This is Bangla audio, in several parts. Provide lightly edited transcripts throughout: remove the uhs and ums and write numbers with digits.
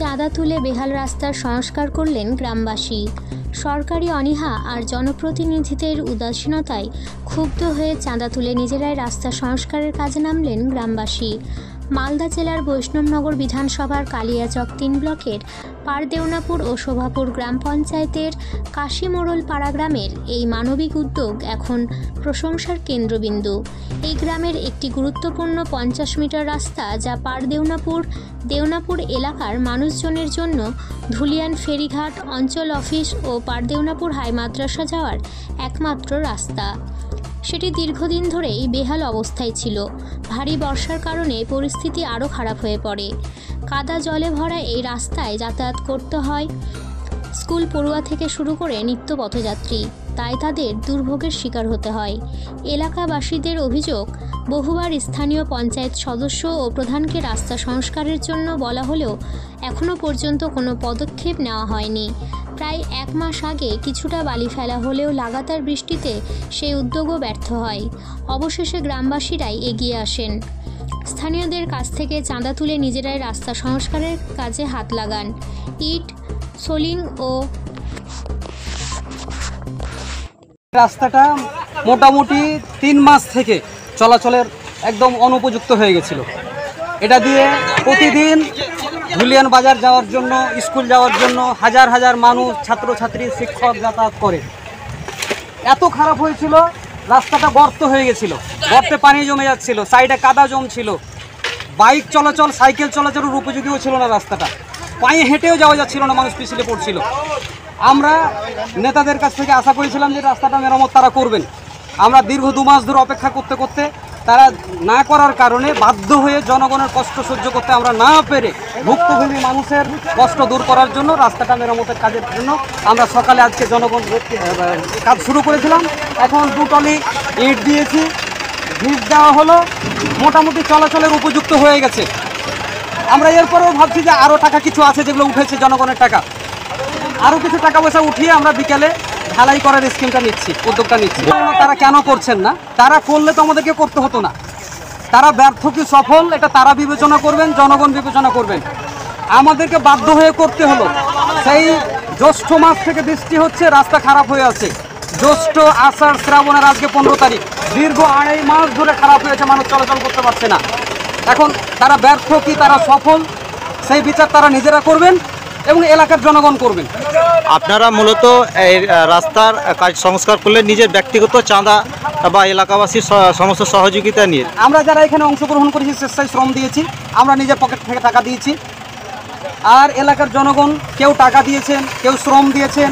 চাঁদা তুলে বেহাল রাস্তার সংস্কার করলেন গ্রামবাসী। সরকারি অনীহা আর জনপ্রতিনিধিদের উদাসীনতায় ক্ষুব্ধ হয়ে চাঁদা তুলে নিজেরাই রাস্তা সংস্কারের কাজে নামলেন গ্রামবাসী। মালদা জেলার বৈষ্ণবনগর বিধানসভার কালিয়াচক 3 ব্লকের পারদেওনাপুর ও শোভাপুর গ্রাম পঞ্চায়েতের কাশিমোড়ল পাড়া গ্রামের এই মানবিক উদ্যোগ এখন প্রশংসার কেন্দ্রবিন্দু। এই গ্রামের একটি গুরুত্বপূর্ণ 50 মিটার রাস্তা, যা দেওনাপুর এলাকার মানুষজনের জন্য ধুলিয়ান ফেরিঘাট, অঞ্চল অফিস ও পারদেওনাপুর হাই মাদ্রাসা যাওয়ার একমাত্র রাস্তা। সেটি দীর্ঘদিন ধরেই বেহাল অবস্থায় ছিল। ভারী বর্ষার কারণে পরিস্থিতি আরও খারাপ হয়ে পড়ে। কাদা জলে ভরা এই রাস্তায় যাতায়াত করতে হয় স্কুল পড়ুয়া থেকে শুরু করে নিত্য পথযাত্রী, তাই তাদের দুর্ভোগের শিকার হতে হয়। এলাকাবাসীদের অভিযোগ, বহুবার স্থানীয় পঞ্চায়েত সদস্য ও প্রধানকে রাস্তা সংস্কারের জন্য বলা হলেও এখনও পর্যন্ত কোনো পদক্ষেপ নেওয়া হয়নি। প্রায় 1 মাস আগে কিছুটা বালি ফেলা হলেও লাগাতার বৃষ্টিতে সেই উদ্যোগও ব্যর্থ হয়। অবশেষে গ্রামবাসীরাই এগিয়ে আসেন। স্থানীয়দের কাছ থেকে চাঁদা তুলে নিজেরাই রাস্তা সংস্কারের কাজে হাত লাগান। ইট, সোলিং ও রাস্তাটা মোটামুটি 3 মাস থেকে চলাচলের একদম অনুপযুক্ত হয়ে গেছিল। এটা দিয়ে প্রতিদিন ধুলিয়ান বাজার যাওয়ার জন্য, স্কুল যাওয়ার জন্য হাজার হাজার মানুষ, ছাত্রছাত্রী, শিক্ষক যাতায়াত করে। এত খারাপ হয়েছিল, রাস্তাটা গর্ত হয়ে গেছিল, গর্তে পানি জমে যাচ্ছিল, সাইডে কাদা জমছিল, বাইক চলাচল, সাইকেল চলাচলের উপযোগীও ছিল না রাস্তাটা, পায়ে হেঁটেও যাওয়া যাচ্ছিল না, মানুষ পিছলে পড়ছিল। আমরা নেতাদের কাছ থেকে আশা করেছিলাম যে রাস্তাটা মেরামত তারা করবেন। আমরা দীর্ঘ 2 মাস ধরে অপেক্ষা করতে করতে তারা না করার কারণে বাধ্য হয়ে জনগণের কষ্ট সহ্য করতে আমরা না পেরে ভুক্তভোগী মানুষের কষ্ট দূর করার জন্য রাস্তাটা মেরামতের কাজের জন্য আমরা সকালে আজকে জনগণ কাজ শুরু করেছিলাম। এখন 2 টলি ইট দিয়েছি, ভিত দেওয়া হলো, মোটামুটি চলাচলের উপযুক্ত হয়ে গেছে। আমরা এরপরেও ভাবছি যে আরও টাকা কিছু আছে যেগুলো উঠেছে জনগণের টাকা, আরও কিছু টাকা পয়সা উঠিয়ে আমরা বিকেলে ঢালাই করার স্কিমটা নিচ্ছি, উদ্যোগটা নিচ্ছি। তারা কেন করছেন না? তারা করলে তো আমাদেরকে করতে হতো না। তারা ব্যর্থ কি সফল, এটা তারা বিবেচনা করবেন, জনগণ বিবেচনা করবেন। আমাদেরকে বাধ্য হয়ে করতে হলো। সেই জ্যৈষ্ঠ মাস থেকে বৃষ্টি হচ্ছে, রাস্তা খারাপ হয়ে আছে। জ্যৈষ্ঠ, আষাঢ়, শ্রাবণের আজকে 15 তারিখ, দীর্ঘ 2.5 মাস ধরে খারাপ হয়েছে, মানুষ চলাচল করতে পারছে না। এখন তারা ব্যর্থ কি তারা সফল, সেই বিচার তারা নিজেরা করবেন এবং এলাকার জনগণ করবেন। আপনারা মূলত এই রাস্তার কাজ সংস্কার করলে নিজের ব্যক্তিগত চাঁদা বা এলাকাবাসীর সমস্ত সহযোগিতা নিয়ে? আমরা যারা এখানে অংশগ্রহণ করেছি স্বেচ্ছায় শ্রম দিয়েছি, আমরা নিজের পকেট থেকে টাকা দিয়েছি। আর এলাকার জনগণ কেউ টাকা দিয়েছেন, কেউ শ্রম দিয়েছেন,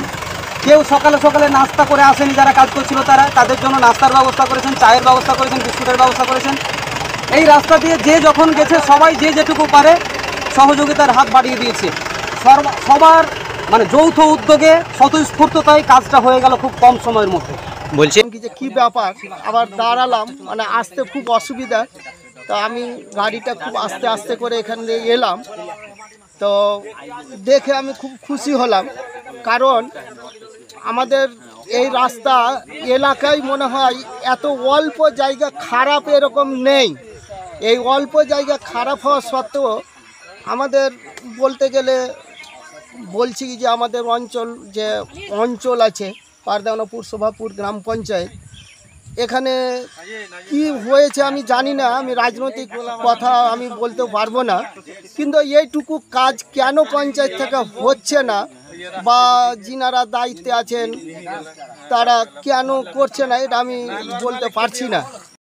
কেউ সকালে সকালে নাস্তা করে আসেনি, যারা কাজ করছিল তারা তাদের জন্য নাস্তার ব্যবস্থা করেছেন, চায়ের ব্যবস্থা করেছেন, বিস্কুটের ব্যবস্থা করেছেন। এই রাস্তা দিয়ে যে যখন গেছে সবাই যে যেটুকু পারে সহযোগিতার হাত বাড়িয়ে দিয়েছে। সবার মানে যৌথ উদ্যোগে, স্বতঃস্ফূর্ততায় কাজটা হয়ে গেল খুব কম সময়ের মধ্যে। বলছি যে কী ব্যাপার, আবার দাঁড়ালাম, মানে আসতে খুব অসুবিধা। তো আমি গাড়িটা খুব আস্তে আস্তে করে এখান দিয়ে এলাম। তো দেখে আমি খুব খুশি হলাম, কারণ আমাদের এই রাস্তা এলাকায় মনে হয় এত অল্প জায়গা খারাপ এরকম নেই। এই অল্প জায়গা খারাপ হওয়া সত্ত্বেও আমাদের বলতে গেলে বলছি যে আমাদের অঞ্চল আছে পারদেওনাপুর, শোভাপুর গ্রাম পঞ্চায়েত, এখানে কি হয়েছে আমি জানি না, আমি রাজনৈতিক কথা আমি বলতে পারবো না, কিন্তু এইটুকু কাজ কেন পঞ্চায়েত থেকে হচ্ছে না বা যিনারা দায়িত্বে আছেন তারা কেন করছে না, এটা আমি বলতে পারছি না।